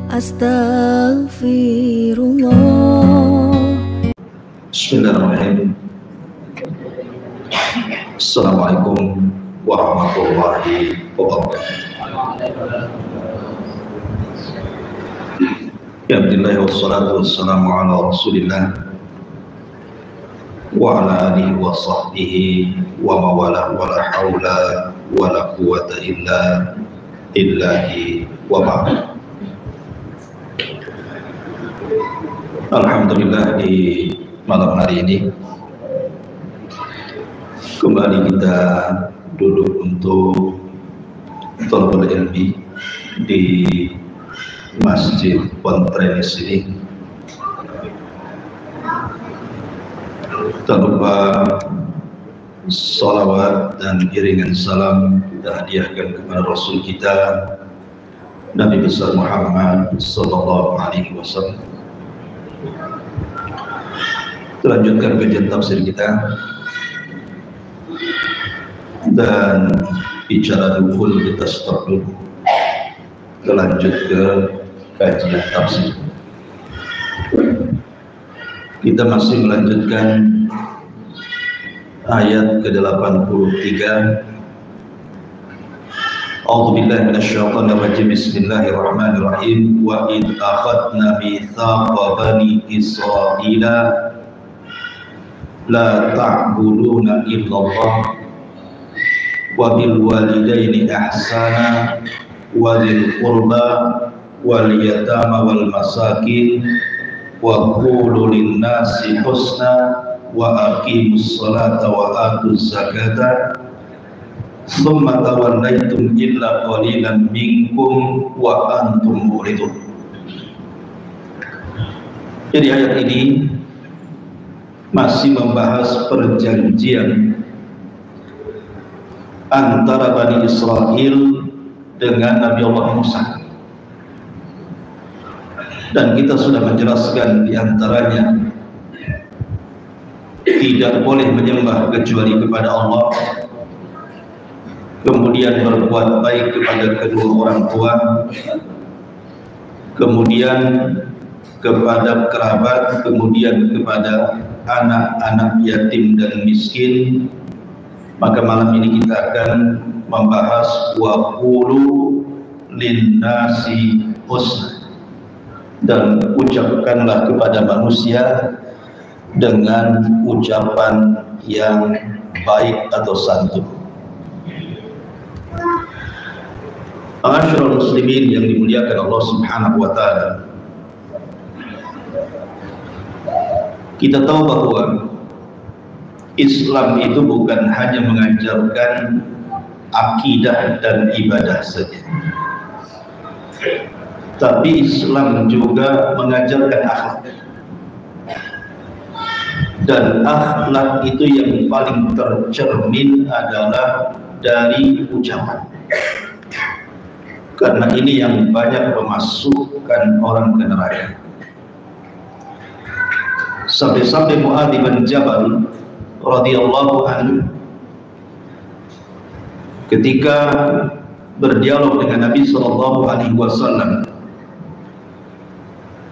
Astaghfirullah. Bismillahirrahmanirrahim. Assalamualaikum warahmatullahi wabarakatuh. Alhamdulillah wassalatu wassalamu ala rasulillah wa ala alihi wa sahbihi wa mawalah wa la hawla wa la quwwata illa billahi wa ba'd. Alhamdulillah, di malam hari ini kembali kita duduk untuk thalabul ilmi di Masjid Pontrenis ini. Tak lupa salawat dan iringan salam kita hadiahkan kepada Rasul kita Nabi besar Muhammad sallallahu alaihi wasallam. Lanjutkan kajian tafsir kita dan bicara dukul kita stop dulu, kita lanjut ke kajian tafsir. Kita masih melanjutkan ayat ke-83. A'udzubillahi minasyaitonir rajim. Bismillahirrahmanirrahim. Wa id akhadna mitsaqa bani Israila la ta'buduna illallah wa bil walidaini ihsana wa dzil qurba wal yatama wal masakin wa qulu lin nasi husna wa aqimus salata wa atuz zakata thumma tawallaytum illa qalilan minkum wa antum muridun. Jadi ayat ini masih membahas perjanjian antara Bani Israel dengan Nabi Allah Musa, dan kita sudah menjelaskan di antaranya tidak boleh menyembah kecuali kepada Allah, kemudian berbuat baik kepada kedua orang tua, kemudian kepada kerabat, kemudian kepada anak-anak yatim dan miskin. Maka malam ini kita akan membahas wa qulu linnasi husna, dan ucapkanlah kepada manusia dengan ucapan yang baik atau santun. Ma'asyiral muslimin yang dimuliakan Allah Subhanahu wa taala, kita tahu bahwa Islam itu bukan hanya mengajarkan akidah dan ibadah saja, tapi Islam juga mengajarkan akhlak. Dan akhlak itu yang paling tercermin adalah dari ucapan, karena ini yang banyak memasukkan orang ke neraka. Sampai-sampai Mu'adz bin Jabal radhiyallahu anhu ketika berdialog dengan Nabi sallallahu alaihi wasallam,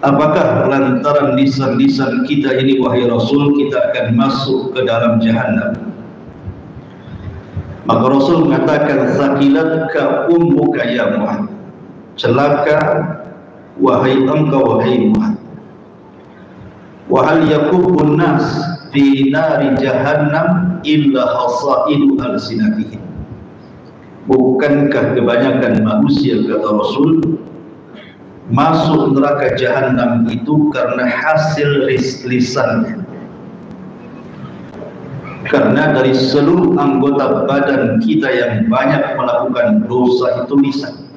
apakah lantaran lisan-lisan kita ini wahai Rasul kita akan masuk ke dalam jahannam? Maka Rasul mengatakan, sakilatka ummuka ya Mu'adz, celaka wahai engkau wahai Mu'adz. Wa hal yakubun nas fi nari jahannam illa hasaidu alsinatihim. Bukankah kebanyakan manusia, kata Rasul, masuk neraka jahannam itu karena hasil lisannya? Karena dari seluruh anggota badan kita yang banyak melakukan dosa itu lisan.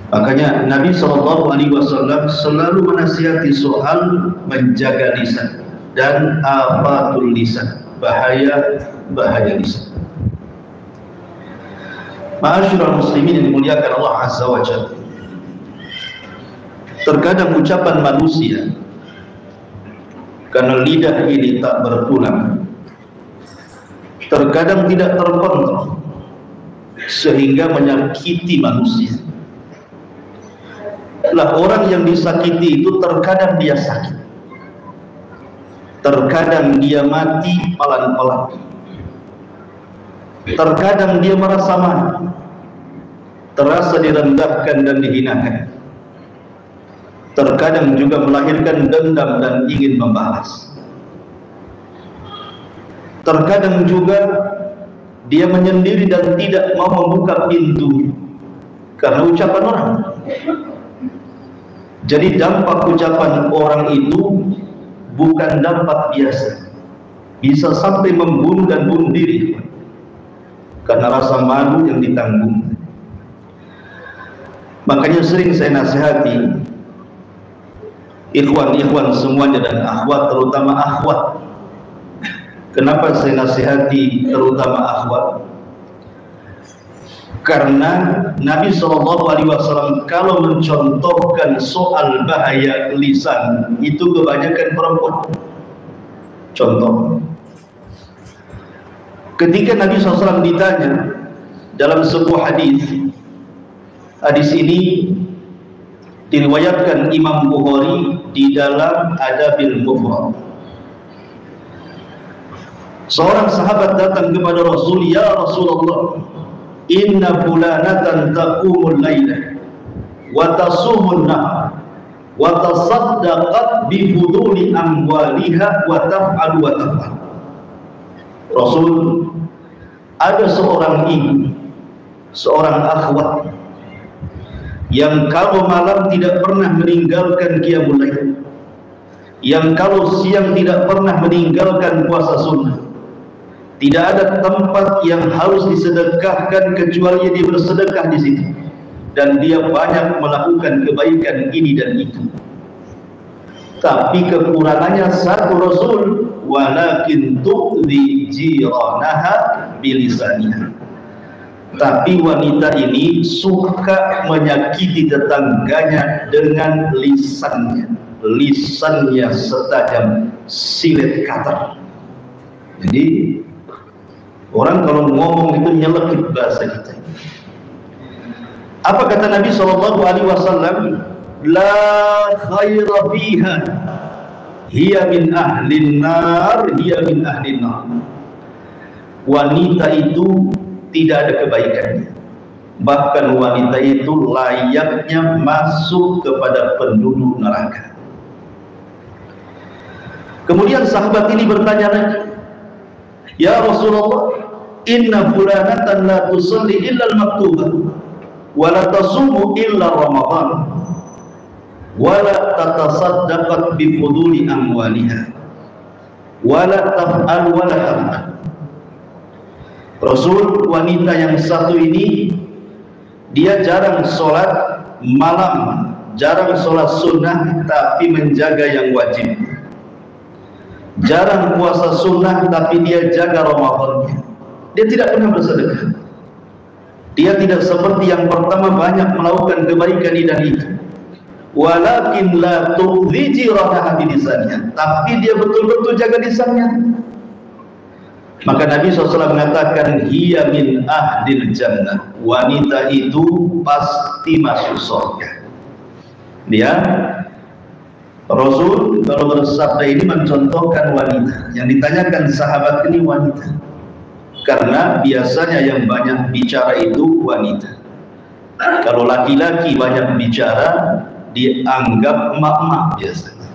Makanya Nabi SAW selalu menasihati soal menjaga lisan dan afatul lisan, bahaya lisan. Ma'asyiral muslimin yang dimuliakan Allah Azza wa Jalla, terkadang ucapan manusia karena lidah ini tak bertulang, terkadang tidak terkontrol sehingga menyakiti manusia. adalah orang yang disakiti itu terkadang dia sakit, terkadang dia mati pelan-pelan, terkadang dia merasa malu, terasa direndahkan dan dihinakan, terkadang juga melahirkan dendam dan ingin membalas, terkadang juga dia menyendiri dan tidak mau membuka pintu karena ucapan orang. Jadi dampak ucapan orang itu bukan dampak biasa, bisa sampai membunuh dan bunuh diri karena rasa malu yang ditanggung. Makanya sering saya nasihati ikhwan-ikhwan semuanya dan akhwat, terutama akhwat. Kenapa saya nasihati terutama akhwat? Karena Nabi SAW kalau mencontohkan soal bahaya lisan itu kebanyakan perempuan. Contoh, ketika Nabi SAW ditanya dalam sebuah hadis ini diriwayatkan Imam Bukhari di dalam Adabil Mufrad. Seorang sahabat datang kepada Rasul, "Ya Rasulullah, inna fulanatan taqumul laila wa tasumun nahar wa tasaddaqat bi fuduli amwaliha wa taf'al wa taf'al." Rasul, ada seorang ibu, seorang akhwat yang kalau malam tidak pernah meninggalkan qiyamul lail, yang kalau siang tidak pernah meninggalkan puasa sunnah. Tidak ada tempat yang harus disedekahkan kecuali dia bersedekah di situ, dan dia banyak melakukan kebaikan ini dan itu. Tapi kekurangannya satu, Rasul, walakin tu'dhi jiranaha bilisaniha. Tapi wanita ini suka menyakiti tetangganya dengan lisannya. Lisannya setajam silet katar. Jadi orang kalau ngomong itu nyelekit bahasa kita. Apa kata Nabi SAW? La khaira fiha, hiya min ahlin nar, hiya min ahlin nar. Wanita itu tidak ada kebaikannya, bahkan wanita itu layaknya masuk kepada penduduk neraka. Kemudian sahabat ini bertanya lagi, "Ya Rasulullah, inna fulanatan la tusalli illa al-maktubah wa la tasumu illa Ramadan wa la tatasaddaqat bi fuduli amwaliha wa la taf'al wa la taf'al." Rasul, wanita yang satu ini dia jarang sholat malam, jarang sholat sunnah, tapi menjaga yang wajib. Jarang puasa sunnah, tapi dia jaga Ramadan. Dia tidak pernah bersedekah. Dia tidak seperti yang pertama banyak melakukan kebaikan ini dan itu. Walakin la tu'dhi jiranaha bilisannya, tapi dia betul-betul jaga lisannya. Maka Nabi SAW mengatakan, hiya min ahlil jannah. Wanita itu pasti masuk surga. Dia Rasul kalau bersabda ini mencontohkan wanita. Yang ditanyakan sahabat ini wanita, karena biasanya yang banyak bicara itu wanita. Kalau laki-laki banyak bicara dianggap emak-emak biasanya.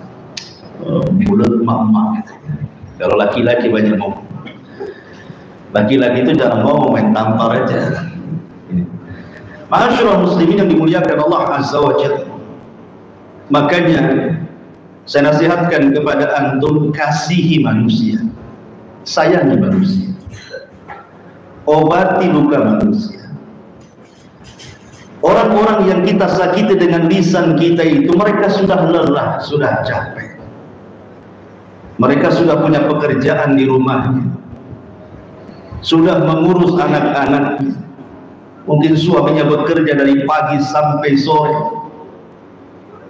Mulut emak-emak katanya. Kalau laki-laki banyak ngomong. Laki-laki itu jangan ngomong, main tampar aja. Ma'asyiral muslimin yang dimuliakan Allah Azza wa Jalla. Makanya saya nasihatkan kepada antum, kasihi manusia, sayangi manusia, obati luka manusia. Orang-orang yang kita sakiti dengan lisan kita itu, mereka sudah lelah, sudah capek. Mereka sudah punya pekerjaan di rumahnya, sudah mengurus anak-anak. Mungkin suaminya bekerja dari pagi sampai sore,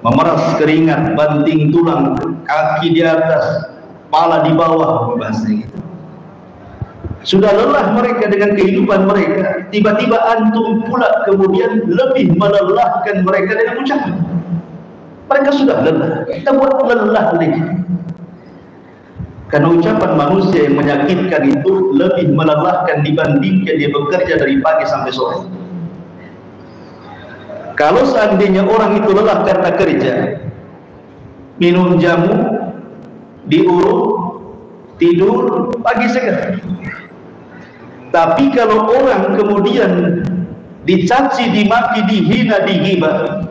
memeras keringat, banting tulang, kaki di atas, kepala di bawah, bahasanya gitu. Sudah lelah mereka dengan kehidupan mereka. Tiba-tiba antum pula kemudian lebih melelahkan mereka dengan ucapan. Mereka sudah lelah, kita buat lelah lagi. Karena ucapan manusia yang menyakitkan itu lebih melelahkan dibandingkan dia bekerja dari pagi sampai sore. Kalau seandainya orang itu lelah karena kerja, minum jamu, diurut, tidur, pagi segar. Tapi kalau orang kemudian dicaci, dimaki, dihina, digibah,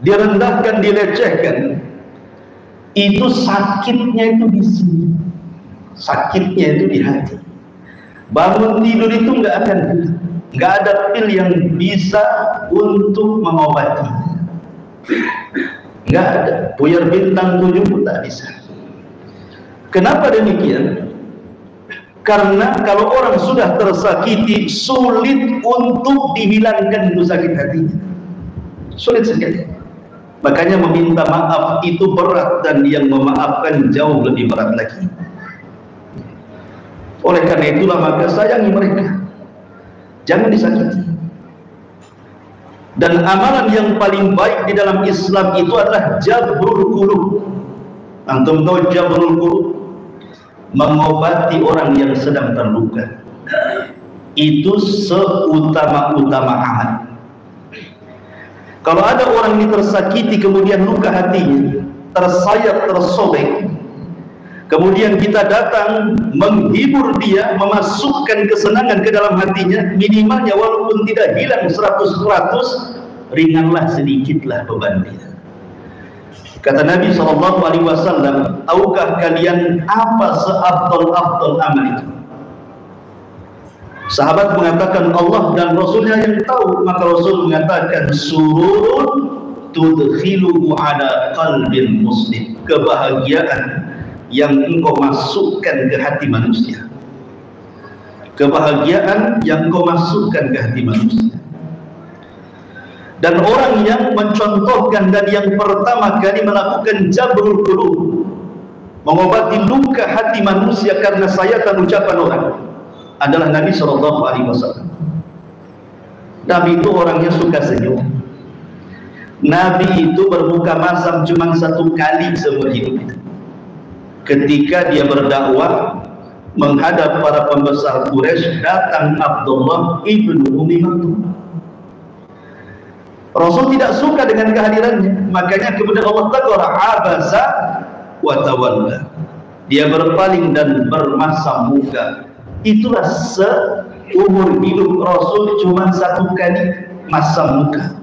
direndahkan, dilecehkan, itu sakitnya itu di sini, sakitnya itu di hati. Bangun tidur itu nggak ada pil yang bisa untuk mengobati, nggak ada. Puyar bintang 7 pun tak bisa. Kenapa demikian? Karena kalau orang sudah tersakiti, sulit untuk dihilangkan itu sakit hatinya, sulit sekali. Makanya meminta maaf itu berat, dan yang memaafkan jauh lebih berat lagi. Oleh karena itulah maka sayangi mereka, jangan disakiti. Dan amalan yang paling baik di dalam Islam itu adalah jabrul qulub. Antum tahu jabrul qulub? Mengobati orang yang sedang terluka. Itu seutama-utama amal. Kalau ada orang ini tersakiti, kemudian luka hatinya, tersayat, tersobek, kemudian kita datang menghibur dia, memasukkan kesenangan ke dalam hatinya, minimalnya walaupun tidak hilang 100%, ringanlah sedikitlah beban dia. Kata Nabi SAW, tahukah kalian apa seafdal-afdal amal itu? Sahabat mengatakan Allah dan Rasulnya yang tahu. Maka Rasul mengatakan, sururun tudkhiluhu ala qalbin muslim, kebahagiaan yang engkau masukkan ke hati manusia, kebahagiaan yang engkau masukkan ke hati manusia. Dan orang yang mencontohkan dan yang pertama kali melakukan jabrul qulub, mengobati luka hati manusia karena sayatan ucapan orang, adalah Nabi SAW. Nabi itu orangnya suka senyum. Nabi itu bermuka masam cuma 1 kali seumur hidup itu, ketika dia berdakwah menghadap para pembesar Quraisy. Datang Abdullah ibnu Ummi Maktum. Rasul tidak suka dengan kehadirannya, makanya kemudian Allah tegur, abasa wa tawalla, dia berpaling dan bermasam muka. Itulah seumur hidup Rasul cuma 1 kali masam muka.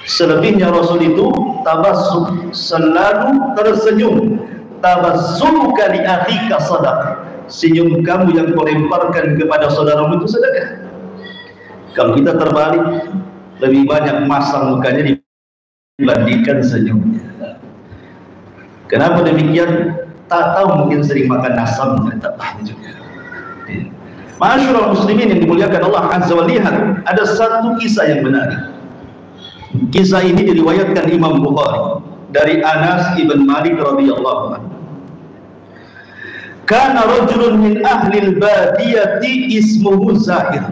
Selebihnya Rasul itu tabassum, selalu tersenyum. Tabassumuka li akhika sadaqah, senyum kamu yang kau lemparkan kepada saudaramu itu sedekah. Kalau kita terbalik, lebih banyak masam mukanya dibandingkan senyumnya. Kenapa demikian? Tak tahu, mungkin sering makan asam, tak paham juga. Ma'asyiral muslimin yang dimuliakan Allah Azza wa Jalla, ada 1 kisah yang menarik. Kisah ini diriwayatkan Imam Bukhari dari Anas ibn Malik radhiyallahu anhu. Kana rajulun min ahli al-badiyati ismuhu Zahir.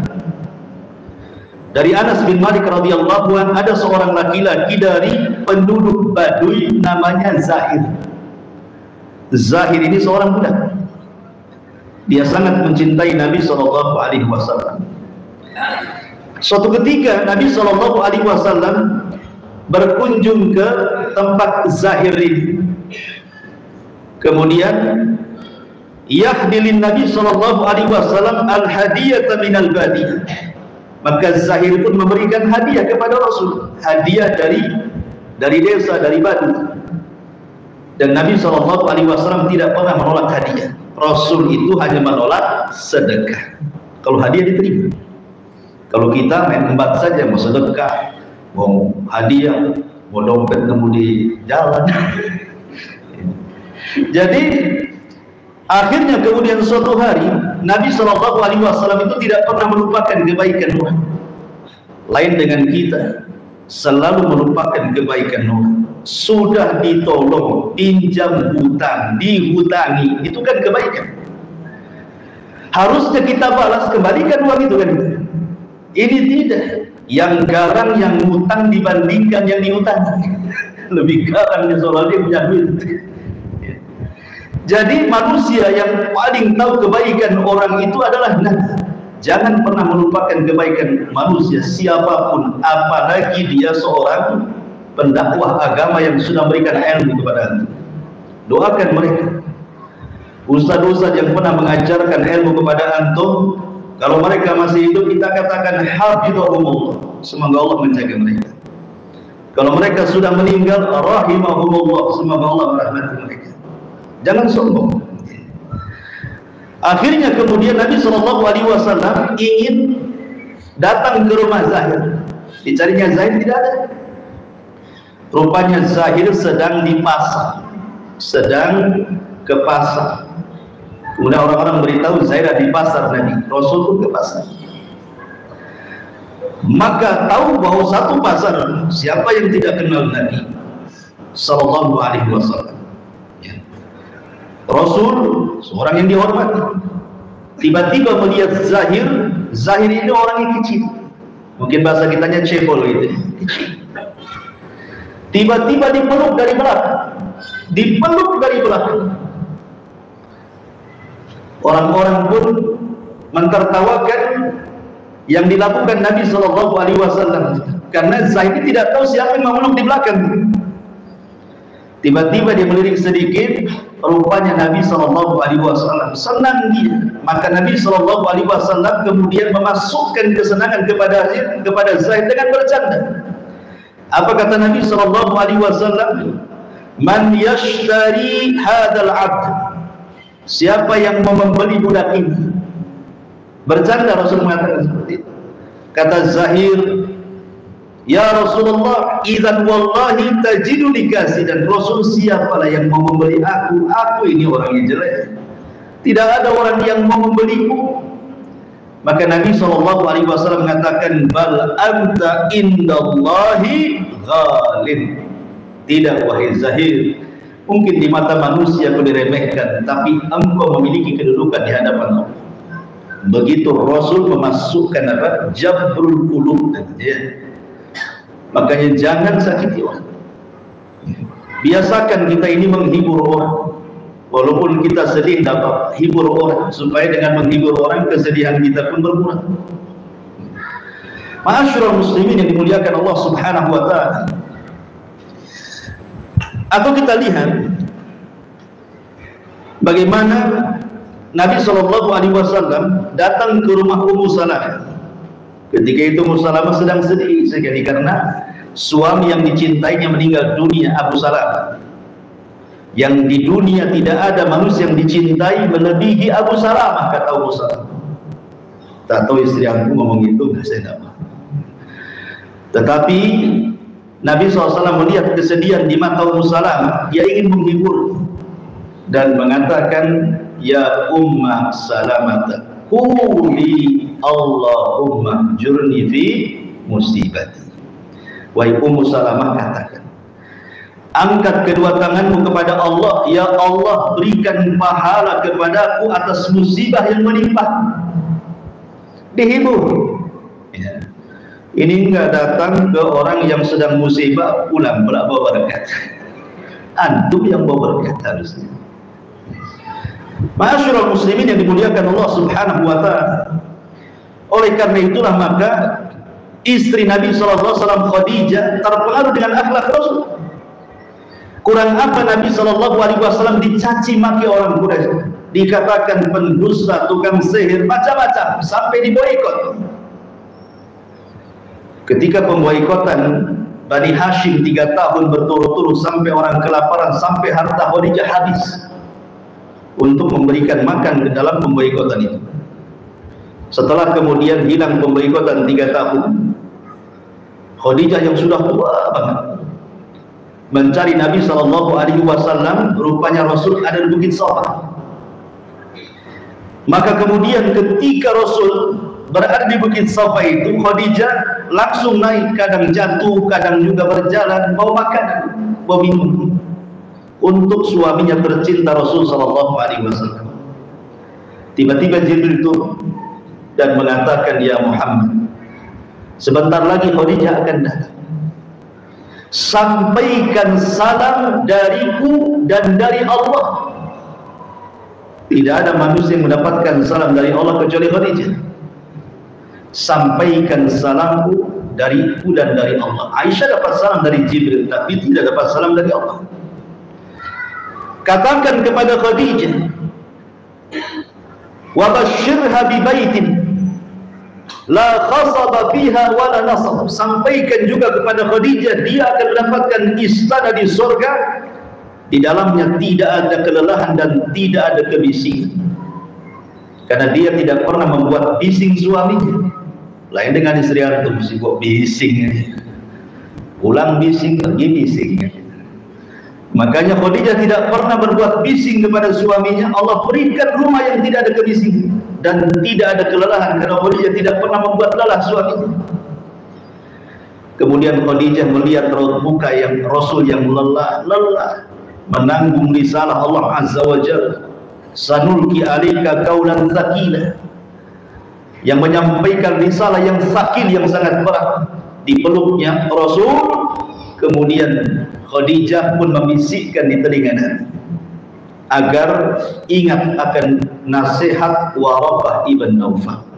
Dari Anas bin Malik radhiyallahu anhu, ada seorang laki-laki dari penduduk Baduy namanya Zahir. Zahir ini seorang budak. Dia sangat mencintai Nabi SAW. Suatu ketika Nabi SAW berkunjung ke tempat Zahir ini. Kemudian yahdilin Nabi SAW al-hadiyata minal badiyah. Maka Zahir pun memberikan hadiah kepada Rasul, hadiah dari desa, dari Badu. Dan Nabi SAW tidak pernah menolak hadiah. Rasul itu hanya menolak sedekah. Kalau hadiah diterima. Kalau kita main embat saja, mau sedekah, mau hadiah, mau dompet nemu di jalan. Jadi akhirnya kemudian suatu hari Nabi SAW itu tidak pernah melupakan kebaikan orang. Lain dengan kita, selalu melupakan kebaikan orang. Sudah ditolong, pinjam hutang, dihutangi, itu kan kebaikan. Harusnya kita balas, kembalikan uang itu kan. Ini tidak. Yang garang, yang hutang dibandingkan yang dihutangi. lebih garang dia soal dia punya duit. Jadi manusia yang paling tahu kebaikan orang itu adalah Nabi. Jangan pernah melupakan kebaikan manusia siapapun, apalagi dia seorang pendakwah agama yang sudah memberikan ilmu kepada anda. Doakan mereka. Ustaz-ustaz yang pernah mengajarkan ilmu kepada antum, kalau mereka masih hidup kita katakan hafizahumullah, semoga Allah menjaga mereka. Kalau mereka sudah meninggal, rahimahumullah, semoga Allah merahmati mereka. Jangan sombong. Akhirnya kemudian Nabi SAW ingin datang ke rumah Zahir. Dicarinya Zahir tidak ada. Rupanya Zahir sedang di pasar, sedang ke pasar. Kemudian orang-orang beritahu Zahir di pasar Nabi. Rasul pun ke pasar. Maka tahu bahwa satu pasar, siapa yang tidak kenal Nabi Sallallahu Alaihi Wasallam? Rasul seorang yang dihormati, tiba-tiba melihat Zahir. Zahir ini orang yang kecil, mungkin bahasa kitanya cebol gitu, kecil. Tiba-tiba dipeluk dari belakang, orang-orang pun mentertawakan yang dilakukan Nabi Shallallahu Alaihi Wasallam, karena Zahir ini tidak tahu siapa yang memeluk di belakang. Tiba-tiba dia melirik sedikit, rupanya Nabi Shallallahu Alaihi Wasallam. Senang dia, maka Nabi Shallallahu Alaihi Wasallam kemudian memasukkan kesenangan kepada Zaid dengan bercanda. Apa kata Nabi Shallallahu Alaihi Wasallam? Man yashtari hadal abd, siapa yang mau membeli budak ini? Bercanda Rasul mengatakan seperti itu. Kata Zahir, ya Rasulullah, idzan wallahi tajidu dikasih. Dan Rasul, siapalah yang mau membeli aku? Aku ini orang yang jelek, tidak ada orang yang mau membeliku. Maka Nabi SAW mengatakan, bal anta indallahi ghalib. Tidak wahai Zahir, mungkin di mata manusia kau diremehkan, tapi engkau memiliki kedudukan di hadapan Allah. Begitu Rasul memasukkan apa? Jabrul qulub, ya. Makanya jangan sakiti orang. Biasakan kita ini menghibur orang. Walaupun kita sedih, dapat hibur orang, supaya dengan menghibur orang kesedihan kita pun berkurang. Ma'asyiral muslimin yang dimuliakan Allah Subhanahu wa taala. Atau kita lihat bagaimana Nabi Shallallahu Alaihi Wasallam datang ke rumah Ummu Salamah. Ketika itu Ummu Salamah sedang sedih sekali karena suami yang dicintainya meninggal dunia, Abu Salamah. Yang di dunia tidak ada manusia yang dicintai melebihi Abu Salamah, kata Ummu Salamah. Tak tahu istri aku ngomong itu nggak, saya tidak tahu. Tetapi Nabi SAW melihat kesedihan di mata Ummu Salamah, dia ingin menghibur dan mengatakan, ya Umma Salamah, quli Allahumma jurni fi musibati. Wahai Ummu Salamah, katakan, angkat kedua tanganmu kepada Allah, ya Allah, berikan pahala kepadaku atas musibah yang menimpa. Dihibur, ya. Ini enggak datang ke orang yang sedang musibah pulang pula bawa berkat. Antum yang bawa berkat harusnya. Ma'asyiral muslimin yang dimuliakan Allah Subhanahu wa taala. Oleh karena itulah maka istri Nabi SAW Khadijah terpengaruh dengan akhlak Rasul. Kurang apa Nabi SAW dicaci maki orang Quraisy, dikatakan pendusta, tukang sihir, macam-macam, sampai diboikot. Ketika pemboikotan Bani Hashim 3 tahun berturut-turut sampai orang kelaparan, sampai harta Khadijah habis untuk memberikan makan ke dalam pemboikotan itu. Setelah kemudian hilang pemboikotan 3 tahun, Khadijah yang sudah tua banget mencari Nabi SAW. Rupanya Rasul ada di Bukit Safa. Maka kemudian ketika Rasul berada di Bukit Safa itu, Khadijah langsung naik, kadang jatuh, kadang juga berjalan, bawa makanan, bawa minum untuk suaminya tercinta Rasul SAW. Tiba-tiba Jibril turun dan mengatakan, ya Muhammad, sebentar lagi Khadijah akan datang. sampaikan salam dariku dan dari Allah. Tidak ada manusia yang mendapatkan salam dari Allah kecuali Khadijah. Sampaikan salamku dariku dan dari Allah. Aisyah dapat salam dari Jibril, tapi tidak dapat salam dari Allah. Katakan kepada Khadijah, wa basyirha bi baitin la khasaba fiha wa la nasab. Sampaikan juga kepada Khadijah, dia akan mendapatkan istana di surga, di dalamnya tidak ada kelelahan dan tidak ada kebisingan, karena dia tidak pernah membuat bising suaminya. Lain dengan istri antum, sibuk bising, pulang bising, pergi bising. Makanya Khadijah tidak pernah berbuat bising kepada suaminya. Allah berikan rumah yang tidak ada kebisingan dan tidak ada kelelahan, karena Khadijah tidak pernah membuat lelah suaminya. Kemudian Khadijah melihat raut muka yang Rasul yang lelah menanggung risalah Allah Azza wa Jalla. Sanulki alika qaulan tsaqila, yang menyampaikan risalah yang sakil, yang sangat berat. Dipeluknya Rasul. Kemudian Khadijah pun membisikkan di telinganya agar ingat akan nasihat Waraqah ibn Naufal,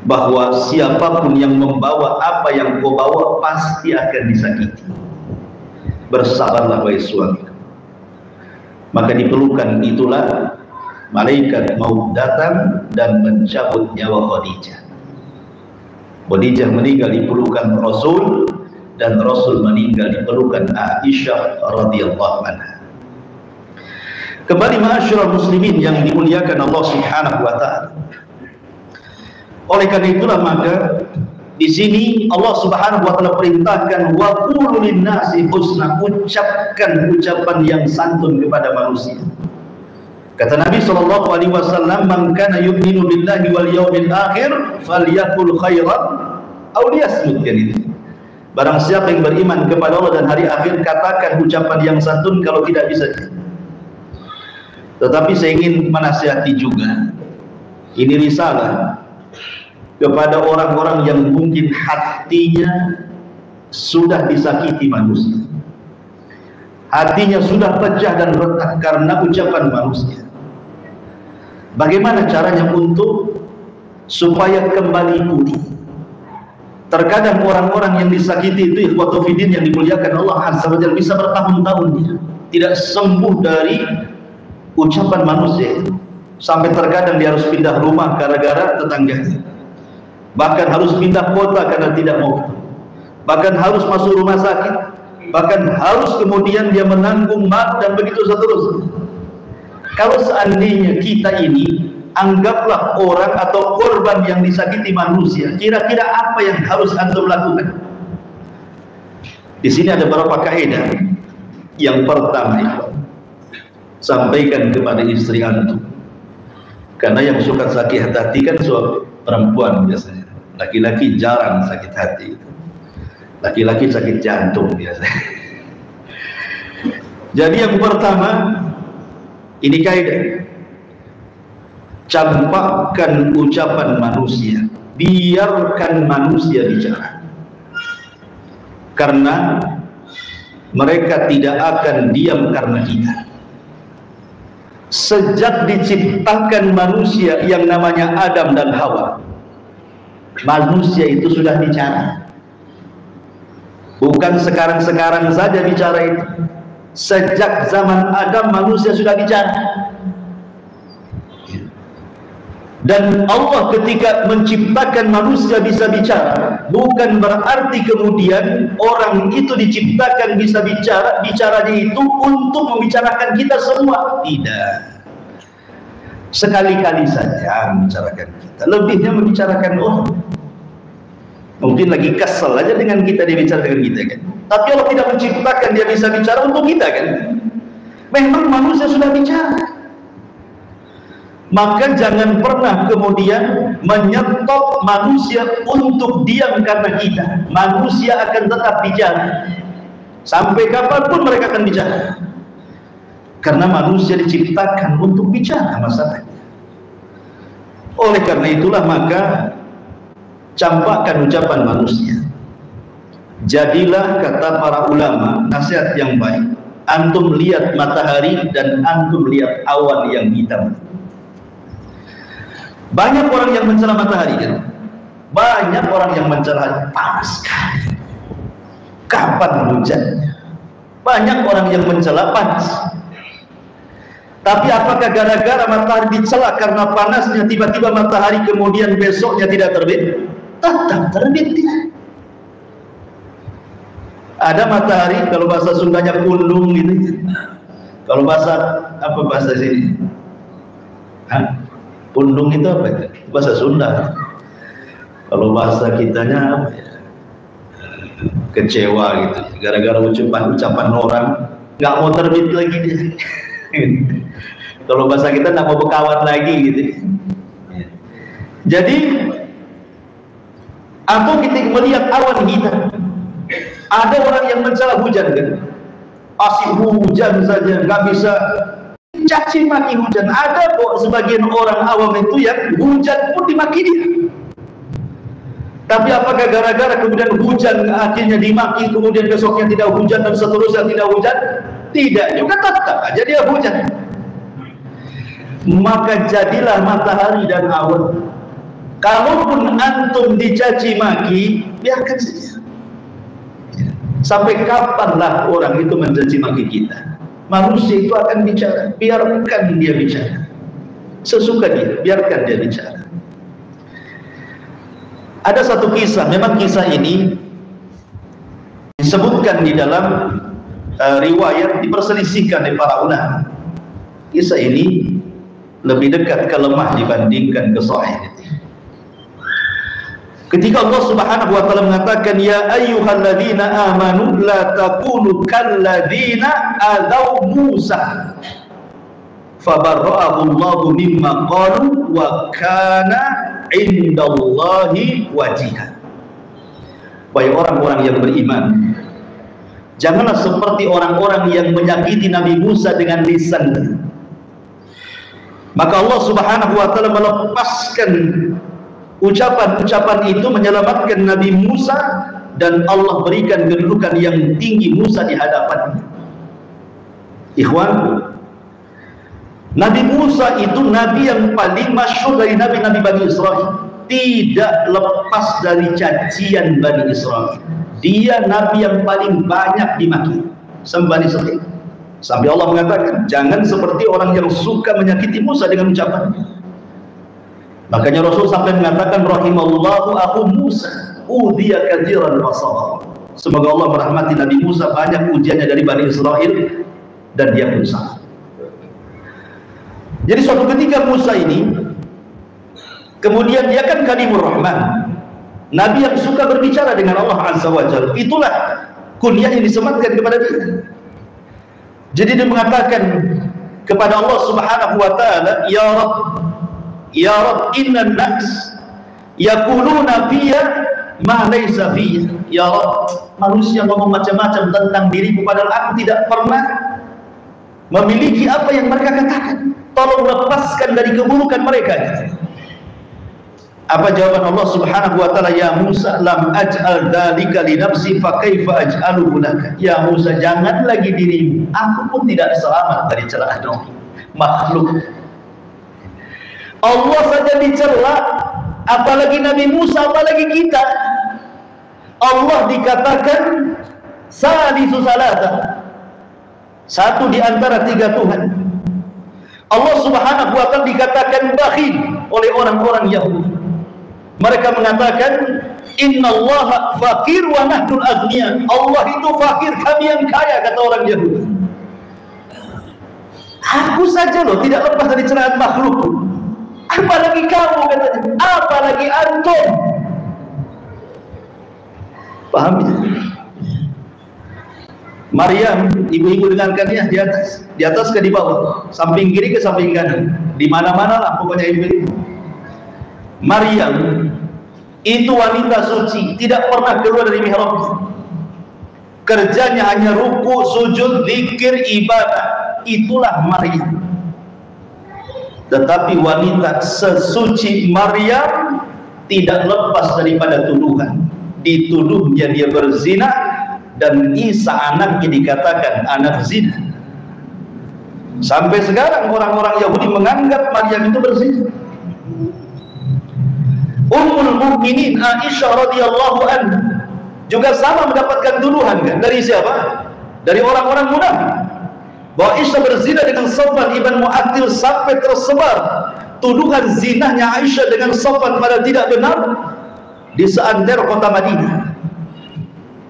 bahwa siapapun yang membawa apa yang kau bawa pasti akan disakiti. Bersabarlah wahai suami. Maka diperlukan itulah malaikat maut datang dan mencabut nyawa Khadijah. Khadijah meninggal di pelukan Rasul, dan Rasul meninggal di pelukan Aisyah radhiyallahu anha. Kembali ma'asyiral muslimin yang dimuliakan Allah Subhanahu wa taala. Oleh karena itulah maka di sini Allah Subhanahu wa taala perintahkan wa qulu lin-nasi husna, ucapkan ucapan yang santun kepada manusia. Kata Nabi sallallahu alaihi wasallam, "Man kana yu'minu billahi wal yawmil akhir falyaqul khairan aw liyasmut." Barang siapa yang beriman kepada Allah dan hari akhir, katakan ucapan yang santun, kalau tidak bisa. Tetapi saya ingin menasihati juga, ini risalah kepada orang-orang yang mungkin hatinya sudah disakiti manusia, hatinya sudah pecah dan retak karena ucapan manusia. Bagaimana caranya untuk supaya kembali pulih? Terkadang orang-orang yang disakiti itu, ikhwatu fiddin yang dimuliakan Allah Azza wa Jalla, bisa bertahun-tahun dia tidak sembuh dari ucapan manusia itu. Sampai terkadang dia harus pindah rumah gara-gara tetangganya, bahkan harus pindah kota karena tidak mau, bahkan harus masuk rumah sakit, bahkan harus kemudian dia menanggung mak, dan begitu seterusnya. Kalau seandainya kita ini anggaplah orang atau korban yang disakiti manusia, kira-kira apa yang harus antum lakukan? Di sini ada beberapa kaidah. Yang pertama, sampaikan kepada istri antum, karena yang suka sakit hati kan perempuan biasanya. Laki-laki jarang sakit hati, laki-laki sakit jantung biasanya. Jadi yang pertama, ini kaidah, campakkan ucapan manusia, biarkan manusia bicara, karena mereka tidak akan diam karena kita. Sejak diciptakan manusia yang namanya Adam dan Hawa, manusia itu sudah bicara. Bukan sekarang-sekarang saja bicara itu. Sejak zaman Adam manusia sudah bicara. Dan Allah ketika menciptakan manusia bisa bicara, bukan berarti kemudian orang itu diciptakan bisa bicara. Bicaranya itu untuk membicarakan kita semua, tidak. Sekali-kali saja membicarakan kita, lebihnya membicarakan orang. Mungkin lagi kesel aja dengan kita, dia bicara dengan kita kan. Tapi Allah tidak menciptakan dia bisa bicara untuk kita kan. Memang manusia sudah bicara. Maka jangan pernah kemudian menyetop manusia untuk diam karena kita. Manusia akan tetap bicara sampai kapanpun mereka akan bicara, karena manusia diciptakan untuk bicara masalahnya. Oleh karena itulah maka campakkan ucapan manusia, Jadilah, kata para ulama, nasihat yang baik, antum lihat matahari dan antum lihat awan yang hitam. Banyak orang yang mencela matahari kan? Banyak orang yang mencela panas sekali, kapan hujannya? Banyak orang yang mencela panas. Tapi apakah gara-gara matahari dicela karena panasnya tiba-tiba matahari kemudian besoknya tidak terbit? Tetap terbit dia. Ada matahari, kalau bahasa Sundanya kundung gitu. Kalau bahasa apa bahasa sini? Hah? Kundung itu apa itu? Bahasa Sunda. Kalau bahasa kitanya apa ya? Kecewa gitu. Gara-gara ucapan orang nggak mau terbit lagi dia. Kalau bahasa kita nggak mau berkawan lagi gitu. Jadi atau kita melihat awan hitam. Ada orang yang mencela hujan kan? Asik hujan saja, nggak bisa caci maki hujan. Ada kok sebagian orang awam itu yang hujan pun dimaki dia. Tapi apakah gara-gara kemudian hujan akhirnya dimaki, kemudian besoknya tidak hujan dan seterusnya tidak hujan? Tidak juga, tetap aja dia hujan. Maka jadilah matahari dan awan. Kalaupun antum dicaci maki, biarkan saja. Sampai kapanlah orang itu mencaci maki kita? Manusia itu akan bicara, biarkan dia bicara. Sesuka dia, biarkan dia bicara. Ada satu kisah, memang kisah ini disebutkan di dalam riwayat, diperselisihkan oleh para ulama. Kisah ini lebih dekat ke lemah dibandingkan ke sahih. Ketika Allah Subhanahu wa taala mengatakan, ya ayyuhalladzina amanu la takunu kalladzina adaw Musa fabarra'ahu Allahu mimma qalu wa kana indallahi wajiha. Wahai orang-orang yang beriman, janganlah seperti orang-orang yang menyakiti Nabi Musa dengan lisannya. Maka Allah Subhanahu wa taala melepaskan ucapan-ucapan itu, menyelamatkan Nabi Musa, dan Allah berikan kedudukan yang tinggi Musa di hadapannya. Ikhwan, Nabi Musa itu nabi yang paling masyhur dari nabi-nabi Bani Israel. Tidak lepas dari cacian Bani Israel. Dia nabi yang paling banyak dimaki sama Bani Israel. Sampai Allah mengatakan, jangan seperti orang yang suka menyakiti Musa dengan ucapannya. Makanya Rasul sampai mengatakan, rahimallahu aku Musa udhiya katsiran wa sabar. Semoga Allah merahmati Nabi Musa, banyak ujiannya dari Bani Israel dan dia pun sabar. Jadi suatu ketika Musa ini, kemudian dia kan kalimur rahman, nabi yang suka berbicara dengan Allah Azza wa Jalla. Itulah kunyah yang disematkan kepada dia. Jadi dia mengatakan kepada Allah Subhanahu wa taala, ya Rabb, ya Rabb, innan nas yaquluna fiyya ma laysa fiyya. Ya Rabb, manusia ngomong macam-macam tentang diriku padahal aku tidak pernah memiliki apa yang mereka katakan. Tolong lepaskan dari keburukan mereka. Apa jawaban Allah Subhanahu wa taala? Ya Musa, lam aj'al dzalika li nafsi fa kaifa aj'aluhu laka. Ya Musa, jangan lagi dirimu, aku pun tidak selamat dari celaan makhluk. Allah saja dicela, apalagi Nabi Musa, apalagi kita. Allah dikatakan salisu salasa, satu di antara tiga Tuhan. Allah Subhanahu wa taala dikatakan bakhil oleh orang-orang Yahudi. Mereka mengatakan, innallaha fakir wa nahnul aghniya. Allah itu fakir, kami yang kaya, kata orang Yahudi. Aku saja loh tidak lepas dari celaan makhluk, apalagi kamu, katanya, apalagi antum. Paham ya? Maryam, ibu-ibu dengarkannya, di atas ke di bawah, samping kiri ke samping kanan, di mana-mana lah pokoknya ibu-ibu. Maryam itu wanita suci, tidak pernah keluar dari mihrab. Kerjanya hanya ruku, sujud, zikir, ibadah. Itulah Maryam. Tetapi wanita sesuci Maryam tidak lepas daripada tuduhan. dituduhnya dia berzina, dan Isa anaknya dikatakan anak zina. Sampai sekarang orang-orang Yahudi menganggap Maryam itu berzina. Ummul Mukminin Aisyah radhiyallahu anha juga sama mendapatkan tuduhan kan? Dari siapa? Dari orang-orang munafik, bahwa Aisyah berzina dengan Safwan ibn Mu'attil, sampai tersebar tuduhan zinahnya Aisyah dengan Safwan padahal tidak benar di seantero kota Madinah.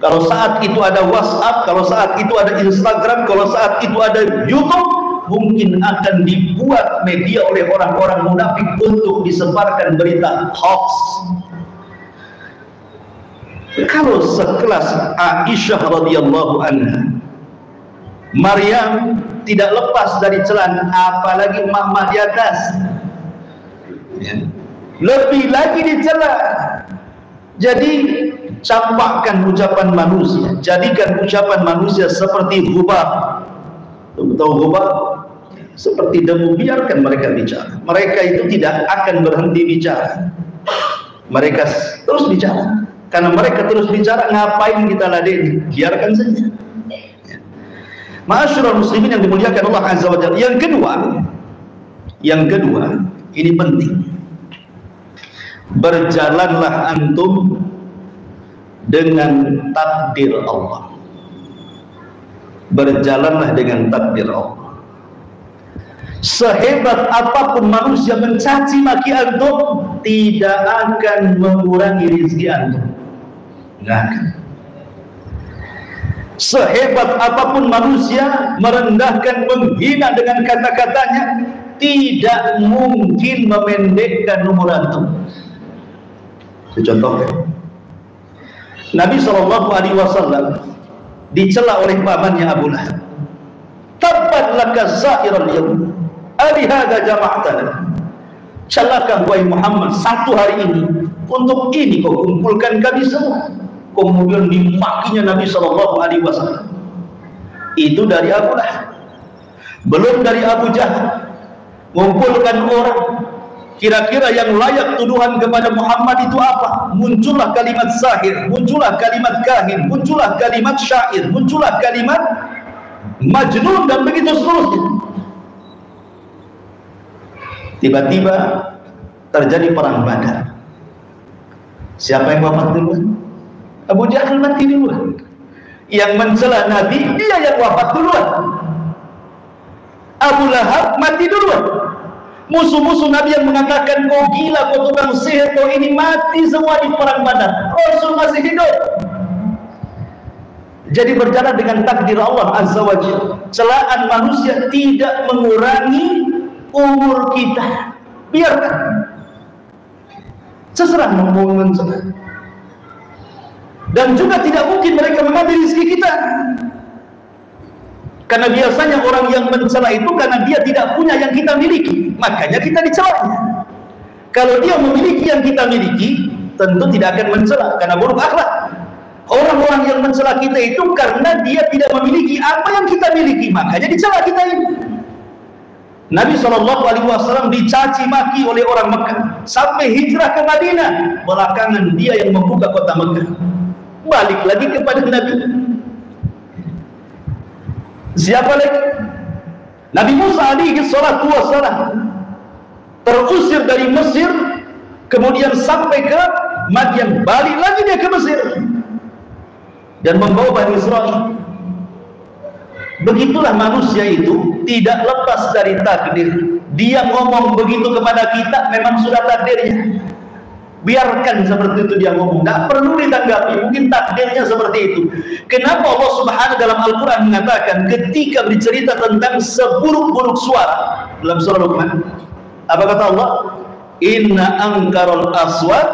Kalau saat itu ada WhatsApp, kalau saat itu ada Instagram, kalau saat itu ada YouTube, mungkin akan dibuat media oleh orang-orang munafik untuk disebarkan berita hoax. Kalau sekelas Aisyah radhiyallahu anha, Maryam tidak lepas dari celaan, apalagi emak-emak di atas, ya, lebih lagi dicela. Jadi campakkan ucapan manusia, jadikan ucapan manusia seperti gubah. Tahu gubah? Seperti debu, biarkan mereka bicara. Mereka itu tidak akan berhenti bicara. Mereka terus bicara. Karena mereka terus bicara, ngapain kita ladeni? Biarkan saja. Ma'asyiral muslimin yang dimuliakan Allah Azza wa Jalla. Yang kedua, ini penting. Berjalanlah antum dengan takdir Allah. Berjalanlah dengan takdir Allah. Sehebat apapun manusia mencaci maki antum, tidak akan mengurangi rezeki antum. Enggak akan. Sehebat apapun manusia merendahkan, menghina dengan kata-katanya, tidak mungkin memendekkan umur antum. Contohnya, Nabi SAW dicela oleh pamannya Abu Lahab. Tabbat laka sa'iral yawm, alihada jama'tana. Celaka wahai Muhammad, satu hari ini, untuk ini kau kumpulkan kami semua. Kemudian dimakinya Nabi SAW. Itu dari Abu Lahab. Belum dari Abu Jahal. Mengumpulkan orang, kira-kira yang layak tuduhan kepada Muhammad itu apa? Muncullah kalimat sahir, muncullah kalimat kahin, muncullah kalimat syair, muncullah kalimat majnun, dan begitu seterusnya. Tiba-tiba terjadi perang Badar. Siapa yang wafat duluan? Abu Jahal mati duluan. Yang mencela Nabi, dia yang wafat duluan. Abu Lahab mati duluan. Musuh-musuh Nabi yang mengatakan kau gila, kau tukang sihir, kau ini, mati semua di perang Badar. Rasul masih hidup. Jadi berjalan dengan takdir Allah Azza wa Jalla. Celaan manusia tidak mengurangi umur kita. Biarkan. Seserah mau mencela. Dan juga tidak mungkin mereka mengambil rezeki kita. Karena biasanya orang yang mencela itu karena dia tidak punya yang kita miliki, makanya kita dicelanya. Kalau dia memiliki yang kita miliki, tentu tidak akan mencela karena buruk akhlak. Orang-orang yang mencela kita itu karena dia tidak memiliki apa yang kita miliki, makanya dicela kita ini. Nabi SAW dicaci maki oleh orang Mekah sampai hijrah ke Madinah. Belakangan dia yang membuka kota Mekah. Balik lagi kepada Nabi. Siapa lagi? Nabi Musa alaihi salatu wassalam terusir dari Mesir, kemudian sampai ke Madian, balik lagi dia ke Mesir dan membawa Bani Israel. Begitulah manusia itu, tidak lepas dari takdir. Dia ngomong begitu kepada kita, memang sudah takdirnya. Biarkan seperti itu dia ngomong, nggak perlu ditanggapi, mungkin takdirnya seperti itu. Kenapa Allah Subhanahu dalam Al-Quran mengatakan ketika bercerita tentang seburuk-buruk suara dalam surah Luqman, apa kata Allah? Inna angkarul aswat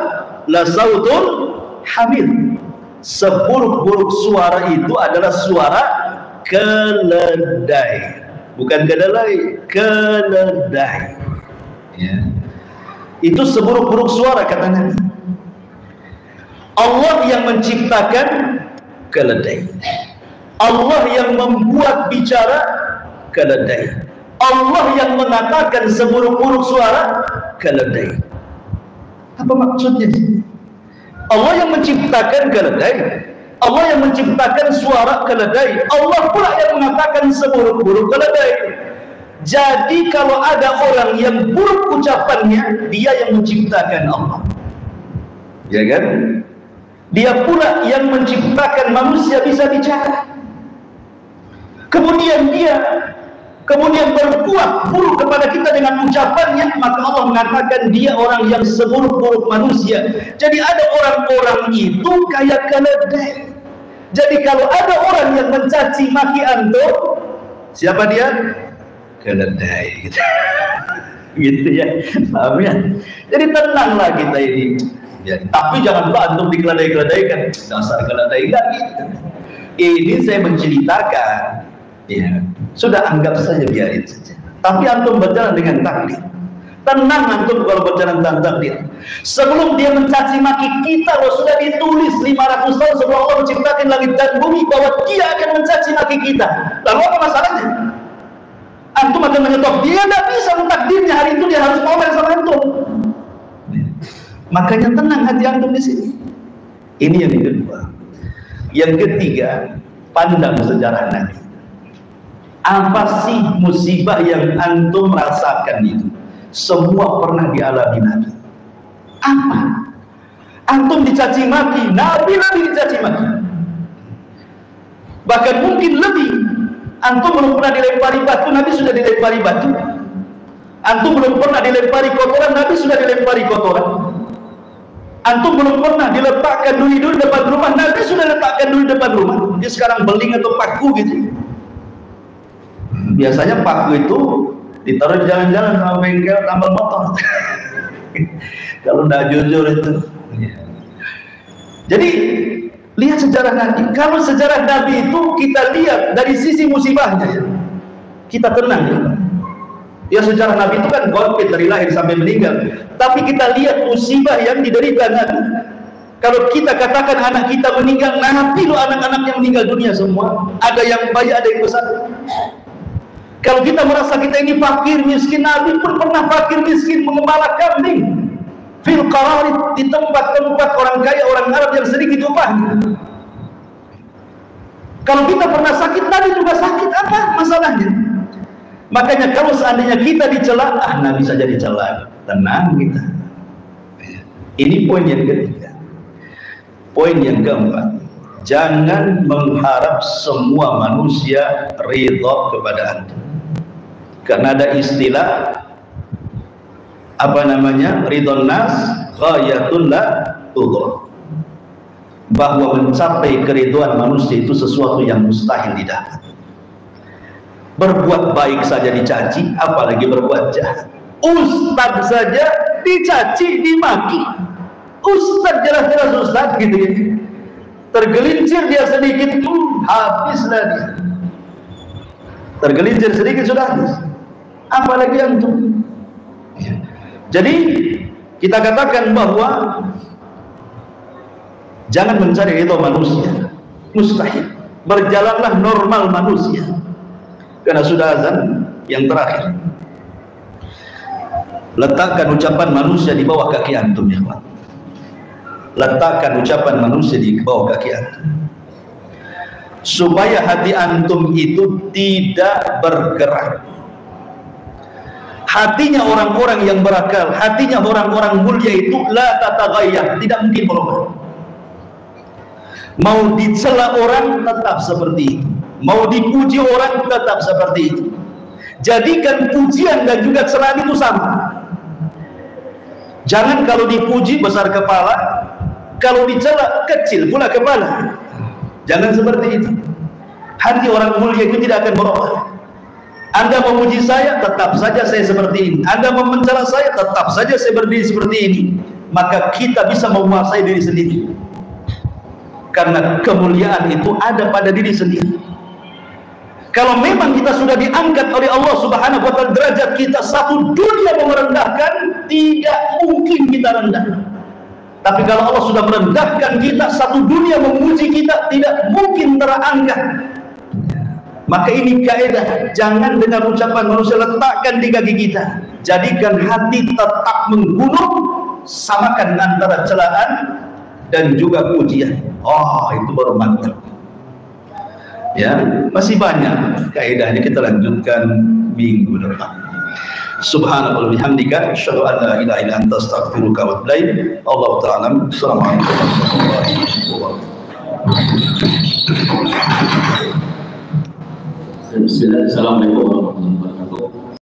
la sautul hamid. Seburuk-buruk suara itu adalah suara keledai, bukan kedelai, keledai. Ya. Itu seburuk-buruk suara kata Nabi. Allah yang menciptakan keledai, Allah yang membuat bicara keledai, Allah yang mengatakan seburuk-buruk suara keledai. Apa maksudnya? Allah yang menciptakan keledai, Allah yang menciptakan suara keledai, Allah pula yang mengatakan seburuk-buruk keledai. Jadi kalau ada orang yang buruk ucapannya, dia yang menciptakan Allah, ya kan? Dia pula yang menciptakan manusia bisa bicara. Kemudian berbuat buruk kepada kita dengan ucapannya, maka Allah mengatakan dia orang yang seburuk-buruk manusia. Jadi ada orang-orang itu kayak keledai. Jadi kalau ada orang yang mencaci maki antum, siapa dia? Keledai gitu. Gitu ya, paham ya? Jadi tenanglah kita ini ya, tapi jangan lupa antum dikeledai-keledaikan, dasar keledai, enggak gitu. Ini saya menceritakan ya, sudah anggap saja, biarin saja. Tapi antum berjalan dengan takdir. Tenang antum kalau berjalan dengan takdir. Sebelum dia mencaci maki kita, loh, sudah ditulis 500 tahun sebelum Allah menciptakan langit dan bumi bahwa dia akan mencaci maki kita. Lalu apa masalahnya? Antum akan menyetop, dia tidak bisa mentakdirnya hari itu dia harus ngomel sama antum. Makanya tenang hati antum di sini. Ini yang kedua. Yang ketiga, pandang sejarah Nabi. Apa sih musibah yang antum rasakan itu? Semua pernah dialami Nabi. Apa? Antum dicaci maki, Nabi dicaci maki. Bahkan mungkin lebih. Antum belum pernah dilempari batu, Nabi sudah dilempari batu. Antum belum pernah dilempari kotoran, Nabi sudah dilempari kotoran. Antum belum pernah diletakkan duri-duri depan rumah, Nabi sudah letakkan duri depan rumah. Dia sekarang beling atau paku gitu. Biasanya paku itu ditaruh di jalan-jalan sama bengkel tambal motor. Kalau tidak jujur itu. Jadi lihat sejarah Nabi. Kalau sejarah Nabi itu kita lihat dari sisi musibahnya, kita tenang ya. Ya, sejarah Nabi itu kan konflik dari lahir sampai meninggal. Tapi kita lihat musibah yang diderita Nabi. Kalau kita katakan anak kita meninggal, Nabi loh anak-anak yang meninggal dunia semua. Ada yang bayi, ada yang besar. Kalau kita merasa kita ini fakir miskin, Nabi pun pernah fakir miskin mengembala kambing fil qararit, di tempat-tempat orang kaya, orang Arab yang sedikit upahnya. Kalau kita pernah sakit, Nabi juga sakit. Apa masalahnya? Makanya kalau seandainya kita dicela, Nabi saja dicela, tenang kita. Ini poin yang ketiga. Poin yang keempat, jangan mengharap semua manusia ridha kepada antum. Karena ada istilah apa namanya, ridhon nas ghayatul la tudra, bahwa mencapai keridhaan manusia itu sesuatu yang mustahil didapat. Berbuat baik saja dicaci, apalagi berbuat jahat. Ustadz saja dicaci, dimaki. Ustadz jelas-jelas ustadz gitu ya. Tergelincir dia sedikit, habislah dia. Tergelincir sedikit sudah habis. Apalagi antum. Ya. Jadi kita katakan bahwa jangan mencari ridho manusia, mustahil. Berjalanlah normal manusia. Karena sudah azan yang terakhir. Letakkan ucapan manusia di bawah kaki antum ya Pak. Letakkan ucapan manusia di bawah kaki antum, supaya hati antum itu tidak bergerak. Hatinya orang-orang yang berakal, hatinya orang-orang mulia itu la tataghayyar, tidak mungkin berubah. Mau dicela orang tetap seperti itu, mau dipuji orang tetap seperti itu. Jadikan pujian dan juga celaan itu sama. Jangan kalau dipuji besar kepala, kalau dicela kecil pula kepala. Jangan seperti itu. Hati orang mulia itu tidak akan berubah. Anda memuji saya, tetap saja saya seperti ini. Anda mencela saya, tetap saja saya berdiri seperti ini. Maka kita bisa menguasai diri sendiri. Karena kemuliaan itu ada pada diri sendiri. Kalau memang kita sudah diangkat oleh Allah Subhanahu wa Ta'ala, derajat kita satu dunia merendahkan, tidak mungkin kita rendah. Tapi kalau Allah sudah merendahkan kita, satu dunia memuji kita, tidak mungkin terangkat. Maka ini kaidah, jangan dengan ucapan manusia letakkan di kaki kita. Jadikan hati tetap menggunung, samakan antara celaan dan juga pujian. Oh, itu baru mantap. Ya, masih banyak kaidahnya, kita lanjutkan minggu depan. Subhanallah bihamdika asyhadu an la ilaha illa anta astaghfiruka wa atubu ilaik. Allahu ta'ala. Assalamualaikum warahmatullahi wabarakatuh. Bismillahirrahmanirrahim. Assalamualaikum warahmatullahi wabarakatuh.